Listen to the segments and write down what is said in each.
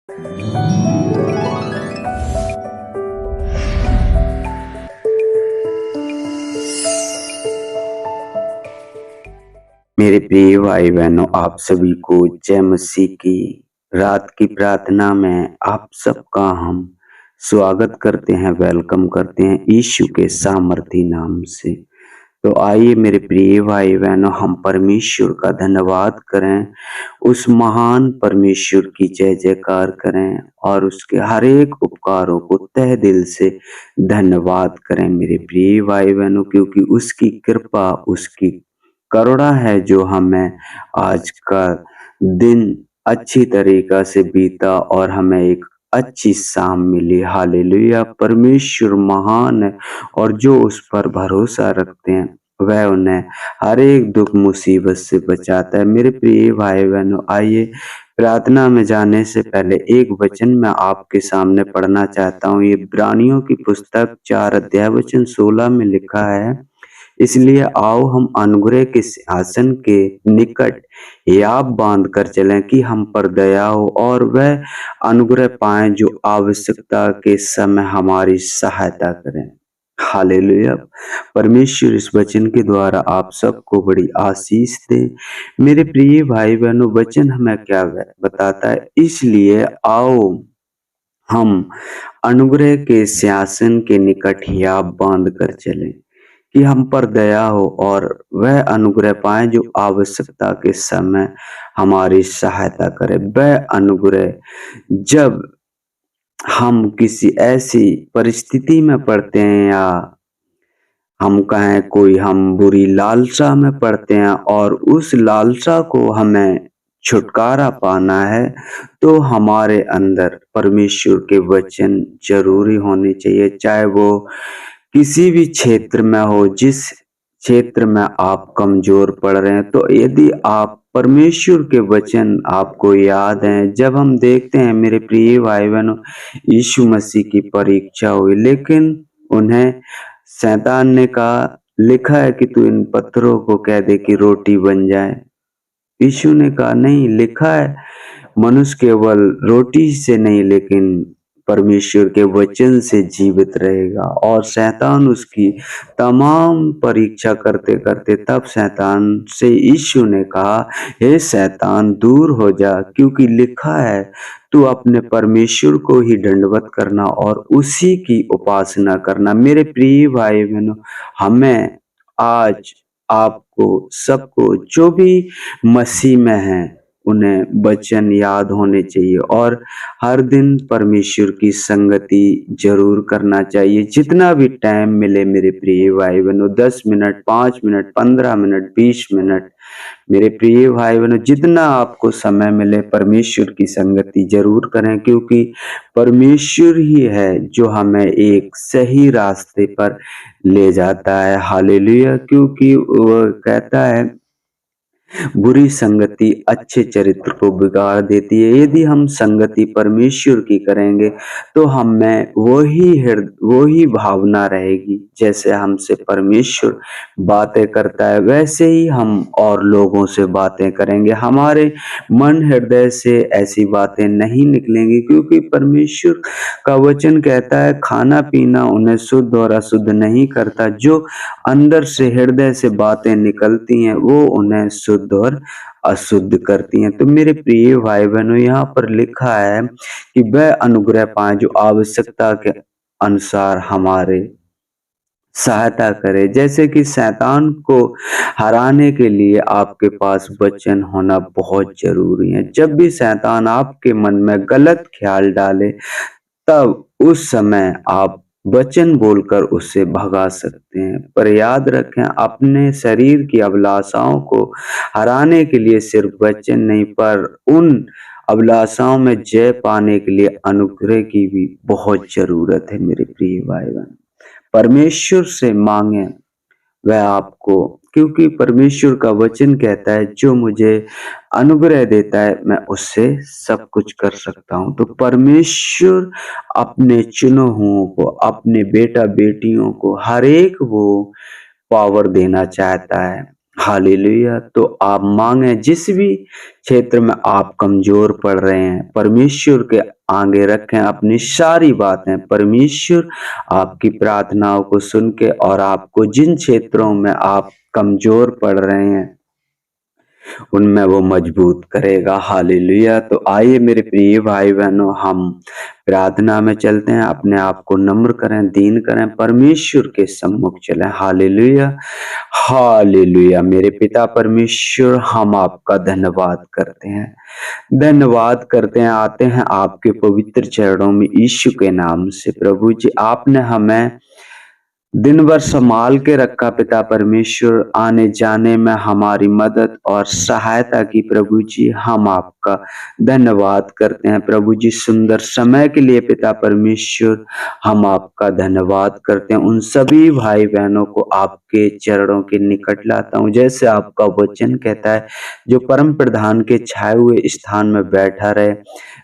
मेरे प्रिय भाई बहनों, आप सभी को जय मसीह की रात की प्रार्थना में आप सबका हम स्वागत करते हैं, वेलकम करते हैं यीशु के सामर्थी नाम से। तो आइए मेरे प्रिय भाई बहनों, हम परमेश्वर का धन्यवाद करें, उस महान परमेश्वर की जय जयकार करें और उसके हर एक उपकारों को तहे दिल से धन्यवाद करें मेरे प्रिय भाई बहनों, क्योंकि उसकी कृपा, उसकी करुणा है जो हमें आज का दिन अच्छी तरीका से बीता और हमें एक अच्छी शाम मिली। हालेलुया! परमेश्वर महान है और जो उस पर भरोसा रखते हैं वह उन्हें हर एक दुख मुसीबत से बचाता है। मेरे प्रिय भाई बहनों, आइए प्रार्थना में जाने से पहले एक वचन मैं आपके सामने पढ़ना चाहता हूँ। ये इब्रानियों की पुस्तक 4 अध्याय वचन 16 में लिखा है, इसलिए आओ हम अनुग्रह के सिंहासन के निकट हियाव बांध कर चलें कि हम पर दया हो और वह अनुग्रह पाएं जो आवश्यकता के समय हमारी सहायता करें। हालेलुया! परमेश्वर इस वचन के द्वारा आप सबको बड़ी आशीष दे। मेरे प्रिय भाई बहनों, वचन हमें क्या बताता है? इसलिए आओ हम अनुग्रह के सिंहासन के निकट हियाव बांध कर चलें कि हम पर दया हो और वह अनुग्रह पाएं जो आवश्यकता के समय हमारी सहायता करे। वह अनुग्रह जब हम किसी ऐसी परिस्थिति में पड़ते हैं या हम कहें कोई हम बुरी लालसा में पड़ते हैं और उस लालसा को हमें छुटकारा पाना है, तो हमारे अंदर परमेश्वर के वचन जरूरी होने चाहिए, चाहे वो किसी भी क्षेत्र में हो। जिस क्षेत्र में आप कमजोर पड़ रहे हैं, तो यदि आप परमेश्वर के वचन आपको याद हैं, जब हम देखते हैं मेरे प्रिय भाई बहनों, यीशु मसीह की परीक्षा हुई लेकिन उन्हें शैतान ने कहा, लिखा है कि तू इन पत्थरों को कह दे कि रोटी बन जाए। यीशु ने कहा, नहीं, लिखा है मनुष्य केवल रोटी से नहीं लेकिन परमेश्वर के वचन से जीवित रहेगा। और शैतान उसकी तमाम परीक्षा करते करते तब शैतान से यीशु ने कहा, हे शैतान दूर हो जा, क्योंकि लिखा है तू अपने परमेश्वर को ही दंडवत करना और उसी की उपासना करना। मेरे प्रिय भाई बहनों, हमें आज आपको सबको जो भी मसीह में हैं उन्हें वचन याद होने चाहिए और हर दिन परमेश्वर की संगति जरूर करना चाहिए। जितना भी टाइम मिले मेरे प्रिय भाई बहनों, 10 मिनट, 5 मिनट, 15 मिनट, 20 मिनट, मेरे प्रिय भाई बहनों, जितना आपको समय मिले परमेश्वर की संगति जरूर करें, क्योंकि परमेश्वर ही है जो हमें एक सही रास्ते पर ले जाता है। हालेलुया! क्योंकि वो कहता है बुरी संगति अच्छे चरित्र को बिगाड़ देती है। यदि हम संगति परमेश्वर की करेंगे तो हमें वही भावना रहेगी, जैसे हमसे परमेश्वर बातें करता है वैसे ही हम और लोगों से बातें करेंगे। हमारे मन हृदय से ऐसी बातें नहीं निकलेंगी, क्योंकि परमेश्वर का वचन कहता है खाना पीना उन्हें शुद्ध और अशुद्ध नहीं करता, जो अंदर से हृदय से बातें निकलती हैं वो उन्हें शुद्ध और अशुद्ध करती हैं। तो मेरे प्रिय भाई बहनों, यहाँ पर लिखा है कि वह अनुग्रह पाए जो आवश्यकता के अनुसार हमारे सहायता करे। जैसे कि शैतान को हराने के लिए आपके पास वचन होना बहुत जरूरी है। जब भी शैतान आपके मन में गलत ख्याल डाले, तब उस समय आप वचन बोलकर उसे भगा सकते हैं। पर याद रखें, अपने शरीर की अभिलाषाओं को हराने के लिए सिर्फ वचन नहीं, पर उन अभिलाषाओं में जय पाने के लिए अनुग्रह की भी बहुत जरूरत है। मेरे प्रिय भाई बहन, परमेश्वर से मांगे वह आपको, क्योंकि परमेश्वर का वचन कहता है जो मुझे अनुग्रह देता है मैं उससे सब कुछ कर सकता हूँ। तो परमेश्वर अपने चुने हुओं को, अपने बेटा बेटियों को हर एक वो पावर देना चाहता है। हालेलुया। तो आप मांगे, जिस भी क्षेत्र में आप कमजोर पड़ रहे हैं, परमेश्वर के आगे रखें अपनी सारी बातें। परमेश्वर आपकी प्रार्थनाओं को सुन के और आपको जिन क्षेत्रों में आप कमजोर पड़ रहे हैं उनमें वो मजबूत करेगा। हालेलुया। तो आइए मेरे प्रिय भाई बहनों, हम प्रार्थना में चलते हैं। अपने आप को नम्र करें, दीन करें, परमेश्वर के सम्मुख चलें। Hallelujah, hallelujah. मेरे पिता परमेश्वर, हम आपका धन्यवाद करते हैं, धन्यवाद करते हैं, आते हैं आपके पवित्र चरणों में यीशु के नाम से। प्रभु जी, आपने हमें दिन भर संभाल के रखा पिता परमेश्वर, आने जाने में हमारी मदद और सहायता की। प्रभु जी, हम आपका धन्यवाद करते हैं। प्रभु जी, सुंदर समय के लिए पिता परमेश्वर हम आपका धन्यवाद करते हैं। उन सभी भाई बहनों को आपके चरणों के निकट लाता हूँ, जैसे आपका वचन कहता है, जो परम प्रधान के छाए हुए स्थान में बैठा रहे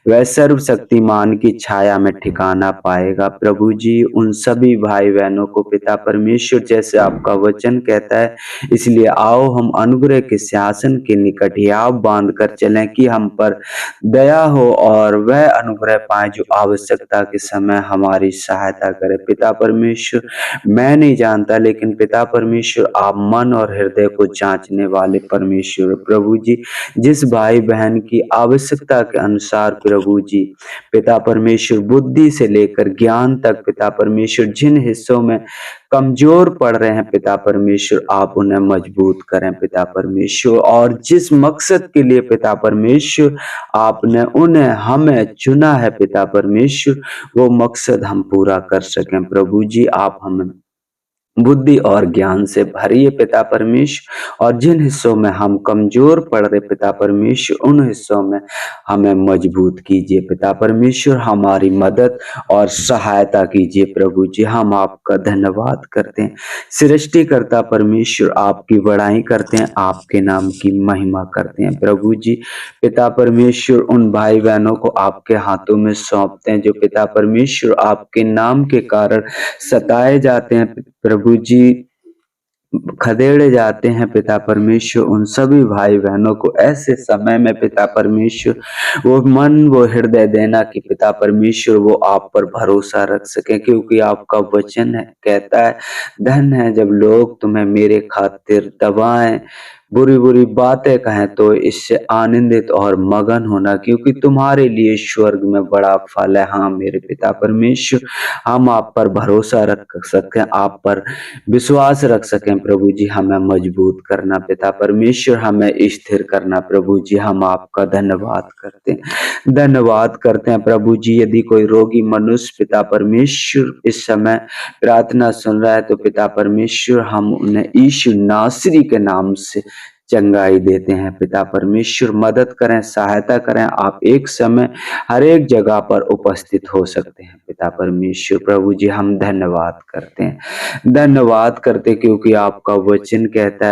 वह सर्वशक्तिमान की छाया में ठिकाना पाएगा। प्रभु जी, उन सभी भाई बहनों को पिता परमेश्वर, जैसे आपका वचन कहता है, इसलिए आओ हम अनुग्रह के सिंहासन के निकट हियाव बांध कर चलें कि हम पर दया हो और वह अनुग्रह पाए जो आवश्यकता के समय हमारी सहायता करे। पिता परमेश्वर, मैं नहीं जानता, लेकिन पिता परमेश्वर आप मन और हृदय को जांचने वाले परमेश्वर। प्रभु जी, जिस भाई बहन की आवश्यकता के अनुसार प्रभु जी पिता परमेश्वर बुद्धि से लेकर ज्ञान तक पिता परमेश्वर जिन हिस्सों में कमजोर पड़ रहे हैं पिता परमेश्वर, आप उन्हें मजबूत करें पिता परमेश्वर। और जिस मकसद के लिए पिता परमेश्वर आपने उन्हें हमें चुना है पिता परमेश्वर, वो मकसद हम पूरा कर सकें। प्रभु जी, आप हमें बुद्धि और ज्ञान से भरिए पिता परमेश्वर, और जिन हिस्सों में हम कमजोर पड़ रहे पिता परमेश्वर, उन हिस्सों में हमें मजबूत कीजिए पिता परमेश्वर, हमारी मदद और सहायता कीजिए। प्रभु जी, हम आपका धन्यवाद करते हैं। सृष्टिकर्ता परमेश्वर, आपकी बड़ाई करते हैं, आपके नाम की महिमा करते हैं। प्रभु जी, पिता परमेश्वर उन भाई बहनों को आपके हाथों में सौंपते हैं जो पिता परमेश्वर आपके नाम के कारण सताए जाते हैं, प्रभु जी खदेड़े जाते हैं पिता परमेश्वर। उन सभी भाई बहनों को ऐसे समय में पिता परमेश्वर वो मन, वो हृदय देना कि पिता परमेश्वर वो आप पर भरोसा रख सके, क्योंकि आपका वचन है कहता है, धन है जब लोग तुम्हें मेरे खातिर दबाएं, बुरी बुरी बातें कहें, तो इससे आनंदित और मगन होना, क्योंकि तुम्हारे लिए स्वर्ग में बड़ा फल है। हाँ मेरे पिता परमेश्वर, हम आप पर भरोसा रख सकें, आप पर विश्वास रख सकें। प्रभु जी, हमें मजबूत करना पिता परमेश्वर, हमें स्थिर करना। प्रभु जी, हम आपका धन्यवाद करते हैं, धन्यवाद करते हैं। प्रभु जी, यदि कोई रोगी मनुष्य पिता परमेश्वर इस समय प्रार्थना सुन रहा है, तो पिता परमेश्वर हम उन्हें यीशु नासरी के नाम से चंगाई देते हैं। पिता परमेश्वर मदद करें, सहायता करें। आप एक समय हर एक जगह पर उपस्थित हो सकते हैं पिता परमेश्वर। प्रभु जी, हम धन्यवाद करते हैं, धन्यवाद करते, क्योंकि आपका वचन कहता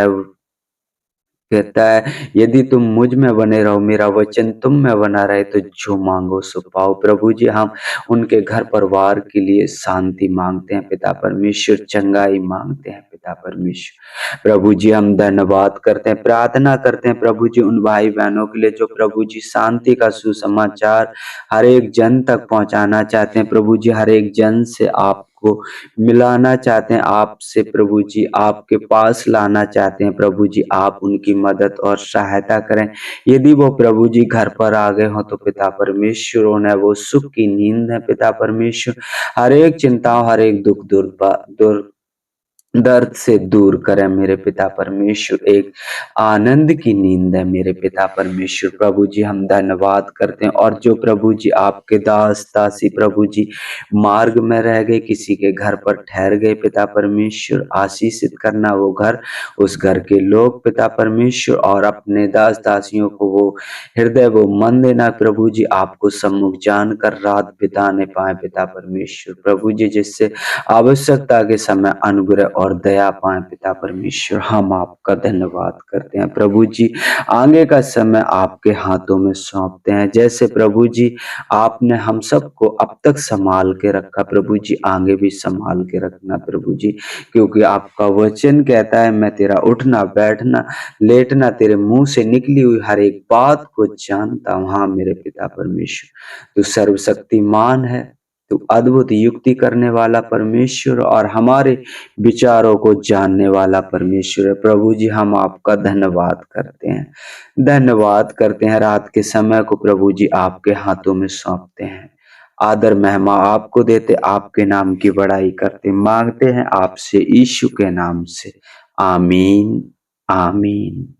है यदि तुम मुझ में बने रहो, मेरा वचन तुम में बना रहे, तो जो मांगो सो पाओ। प्रभु जी, हम उनके घर परिवार के लिए शांति मांगते हैं पिता परमेश्वर, चंगाई मांगते हैं पिता परमेश्वर। प्रभु जी, हम धन्यवाद करते हैं, प्रार्थना करते हैं प्रभु जी उन भाई बहनों के लिए जो प्रभु जी शांति का सुसमाचार हर एक जन तक पहुंचाना चाहते हैं। प्रभु जी, हर एक जन से आपको मिलाना चाहते हैं, आपसे प्रभु जी आपके पास लाना चाहते हैं। प्रभु जी, आप उनकी मदद और सहायता करें। यदि वो प्रभु जी घर पर आ गए हो, तो पिता परमेश्वर उन्हें वो सुख की नींद है पिता परमेश्वर, हर एक चिंताओं, हर एक दुख दूर दर्द से दूर करें मेरे पिता परमेश्वर, एक आनंद की नींद है मेरे पिता परमेश्वर। प्रभु जी, हम धन्यवाद करते हैं। और जो प्रभु जी आपके दास दासी प्रभु जी मार्ग में रह गए, किसी के घर पर ठहर गए पिता परमेश्वर, आशीषित करना वो घर, उस घर के लोग पिता परमेश्वर, और अपने दास दासियों को वो हृदय, वो मन देना प्रभु जी, आपको सम्मुख जानकर रात बिताने पाए पिता परमेश्वर। प्रभु जी, जिससे आवश्यकता के समय अनुग्रह और दया पाएं पिता परमेश्वर। हम आपका धन्यवाद करते हैं प्रभु जी। आगे का समय आपके हाथों में सौंपते हैं। जैसे प्रभु जी आपने हम सबको अब तक संभाल के रखा, प्रभु जी आगे भी संभाल के रखना प्रभु जी, क्योंकि आपका वचन कहता है मैं तेरा उठना बैठना लेटना तेरे मुंह से निकली हुई हर एक बात को जानता हूं। हाँ मेरे पिता परमेश्वर, तू सर्वशक्तिमान है, तू अद्भुत युक्ति करने वाला परमेश्वर और हमारे विचारों को जानने वाला परमेश्वर है। प्रभु जी हम आपका धन्यवाद करते हैं, धन्यवाद करते हैं। रात के समय को प्रभु जी आपके हाथों में सौंपते हैं। आदर महिमा आपको देते, आपके नाम की बड़ाई करते, मांगते हैं आपसे यीशु के नाम से। आमीन, आमीन।